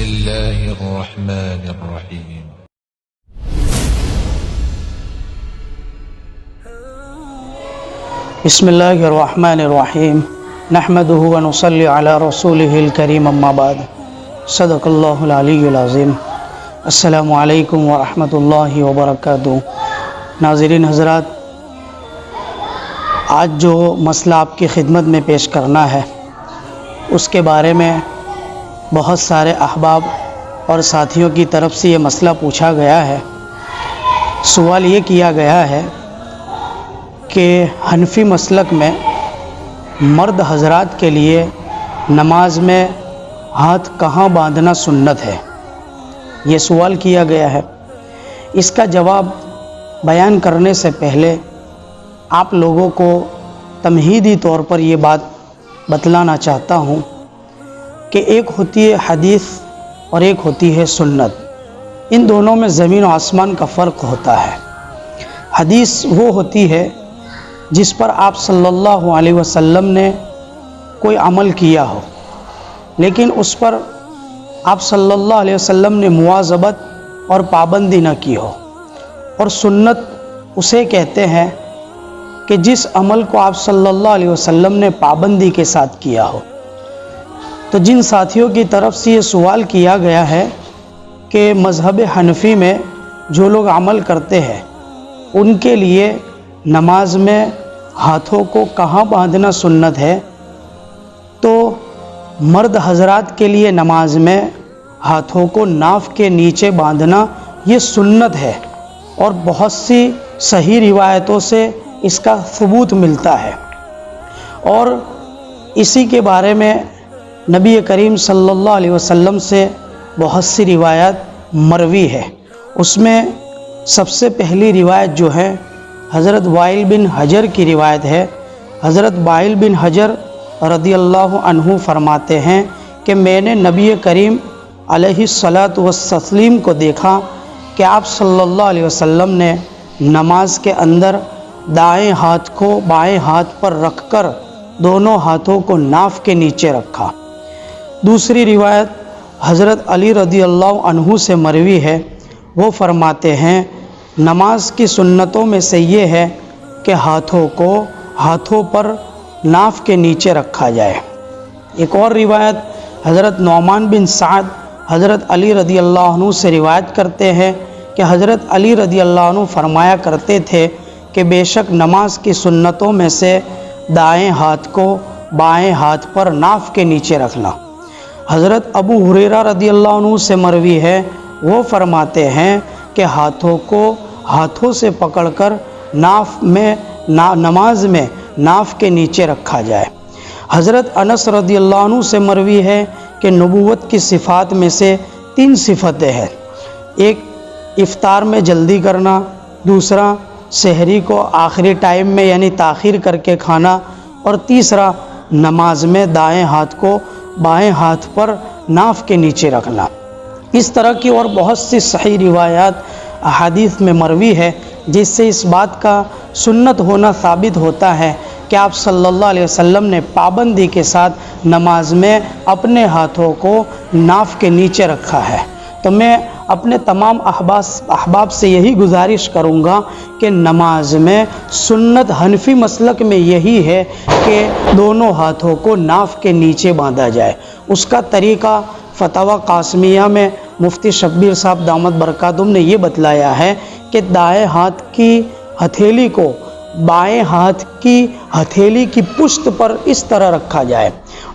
الله الرحمن الرحيم. بسم اللہ الرحمن الرحیم نحمده ونصلی علی رسولہ الکریم اما بعد صدق اللہ العلی العظیم. السلام علیکم ورحمۃ اللہ وبرکاتہ. ناظرین حضرات، آج جو مسئلہ آپ کی خدمت میں پیش کرنا ہے اس کے بارے میں بہت سارے احباب اور ساتھیوں کی طرف سے یہ مسئلہ پوچھا گیا ہے. سوال یہ کیا گیا ہے کہ حنفی مسلک میں مرد حضرات کے لیے نماز میں ہاتھ کہاں باندھنا سنت ہے؟ یہ سوال کیا گیا ہے. اس کا جواب بیان کرنے سے پہلے آپ لوگوں کو تمہیدی طور پر یہ بات بتلانا چاہتا ہوں کہ ایک ہوتی ہے حدیث اور ایک ہوتی ہے سنت. ان دونوں میں زمین و آسمان کا فرق ہوتا ہے. حدیث وہ ہوتی ہے جس پر آپ صلی اللہ علیہ وسلم نے کوئی عمل کیا ہو، لیکن اس پر آپ صلی اللہ علیہ وسلم نے مواظبت اور پابندی نہ کی ہو. اور سنت اسے کہتے ہیں کہ جس عمل کو آپ صلی اللہ علیہ وسلم نے پابندی کے ساتھ کیا ہو. تو جن ساتھیوں کی طرف سے یہ سوال کیا گیا ہے کہ مذہب حنفی میں جو لوگ عمل کرتے ہیں ان کے لیے نماز میں ہاتھوں کو کہاں باندھنا سنت ہے، تو مرد حضرات کے لیے نماز میں ہاتھوں کو ناف کے نیچے باندھنا یہ سنت ہے، اور بہت سی صحیح روایتوں سے اس کا ثبوت ملتا ہے. اور اسی کے بارے میں نبی کریم صلی اللہ علیہ وسلم سے بہت سی روایات مروی ہے. اس میں سب سے پہلی روایت جو ہے حضرت وائل بن حجر کی روایت ہے. حضرت وائل بن حجر رضی اللہ عنہ فرماتے ہیں کہ میں نے نبی کریم علیہ الصلاۃ والتسلیم کو دیکھا کہ آپ صلی اللہ علیہ وسلم نے نماز کے اندر دائیں ہاتھ کو بائیں ہاتھ پر رکھ کر دونوں ہاتھوں کو ناف کے نیچے رکھا. دوسری روایت حضرت علی رضی اللہ عنہ سے مروی ہے. وہ فرماتے ہیں نماز کی سنتوں میں سے یہ ہے کہ ہاتھوں کو ہاتھوں پر ناف کے نیچے رکھا جائے. ایک اور روایت حضرت نعمان بن سعد حضرت علی رضی اللہ عنہ سے روایت کرتے ہیں کہ حضرت علی رضی اللہ عنہ فرمایا کرتے تھے کہ بے شک نماز کی سنتوں میں سے دائیں ہاتھ کو بائیں ہاتھ پر ناف کے نیچے رکھنا. حضرت ابو ہریرہ رضی اللہ عنہ سے مروی ہے. وہ فرماتے ہیں کہ ہاتھوں کو ہاتھوں سے پکڑ کر نماز میں ناف کے نیچے رکھا جائے. حضرت انس رضی اللہ عنہ سے مروی ہے کہ نبوت کی صفات میں سے 3 صفتیں ہیں. ایک افطار میں جلدی کرنا، دوسرا سحری کو آخری ٹائم میں یعنی تاخیر کر کے کھانا، اور تیسرا نماز میں دائیں ہاتھ کو بائیں ہاتھ پر ناف کے نیچے رکھنا. اس طرح کی اور بہت سی صحیح روایات احادیث میں مروی ہے جس سے اس بات کا سنت ہونا ثابت ہوتا ہے کہ آپ صلی اللہ علیہ وسلم نے پابندی کے ساتھ نماز میں اپنے ہاتھوں کو ناف کے نیچے رکھا ہے. تو میں اپنے تمام احباب سے یہی گزارش کروں گا کہ نماز میں سنت حنفی مسلک میں یہی ہے کہ دونوں ہاتھوں کو ناف کے نیچے باندھا جائے. اس کا طریقہ فتاوی قاسمیہ میں مفتی شبیر صاحب دامت برکاتہم نے یہ بتلایا ہے کہ دائیں ہاتھ کی ہتھیلی کو بائیں ہاتھ کی ہتھیلی کی پشت پر اس طرح رکھا جائے،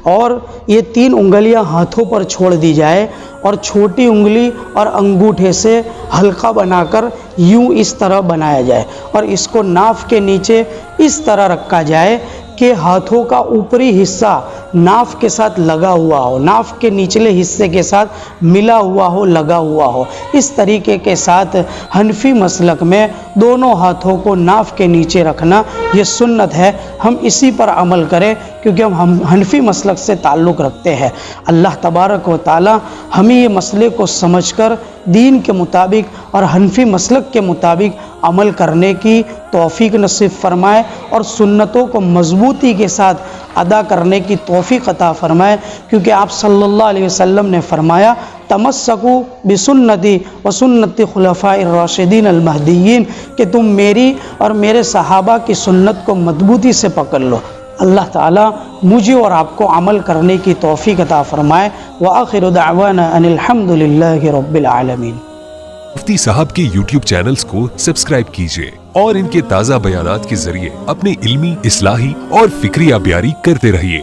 اور یہ 3 انگلیاں ہاتھوں پر چھوڑ دی جائے، اور چھوٹی انگلی اور انگوٹھے سے حلقہ بنا کر یوں اس طرح بنایا جائے، اور اس کو ناف کے نیچے اس طرح رکھا جائے کہ ہاتھوں کا اوپری حصہ ناف کے ساتھ لگا ہوا ہو، ناف کے نچلے حصے کے ساتھ ملا ہوا ہو، لگا ہوا ہو. اس طریقے کے ساتھ حنفی مسلک میں دونوں ہاتھوں کو ناف کے نیچے رکھنا یہ سنت ہے. ہم اسی پر عمل کریں کیونکہ ہم حنفی مسلک سے تعلق رکھتے ہیں. اللہ تبارک و تعالی ہمیں یہ مسئلے کو سمجھ کر دین کے مطابق اور حنفی مسلک کے مطابق عمل کرنے کی توفیق نصیب فرمائے، اور سنتوں کو مضبوطی کے ساتھ ادا کرنے کی توفیق عطا فرمائے. کیونکہ آپ صلی اللہ علیہ وسلم نے فرمایا تمسکو بسنتی و سنت خلفاء الراشدین المہدیین، کہ تم میری اور میرے صحابہ کی سنت کو مضبوطی سے پکڑ لو۔ اللہ تعالیٰ مجھے اور آپ کو عمل کرنے کی توفیق عطا فرمائے۔ وآخر دعوانا ان الحمد للہ رب العالمین۔ مفتی صاحب کے یوٹیوب چینلز کو سبسکرائب کیجیے اور ان کے تازہ بیانات کے ذریعے اپنے علمی، اصلاحی اور فکری آبیاری کرتے رہیے۔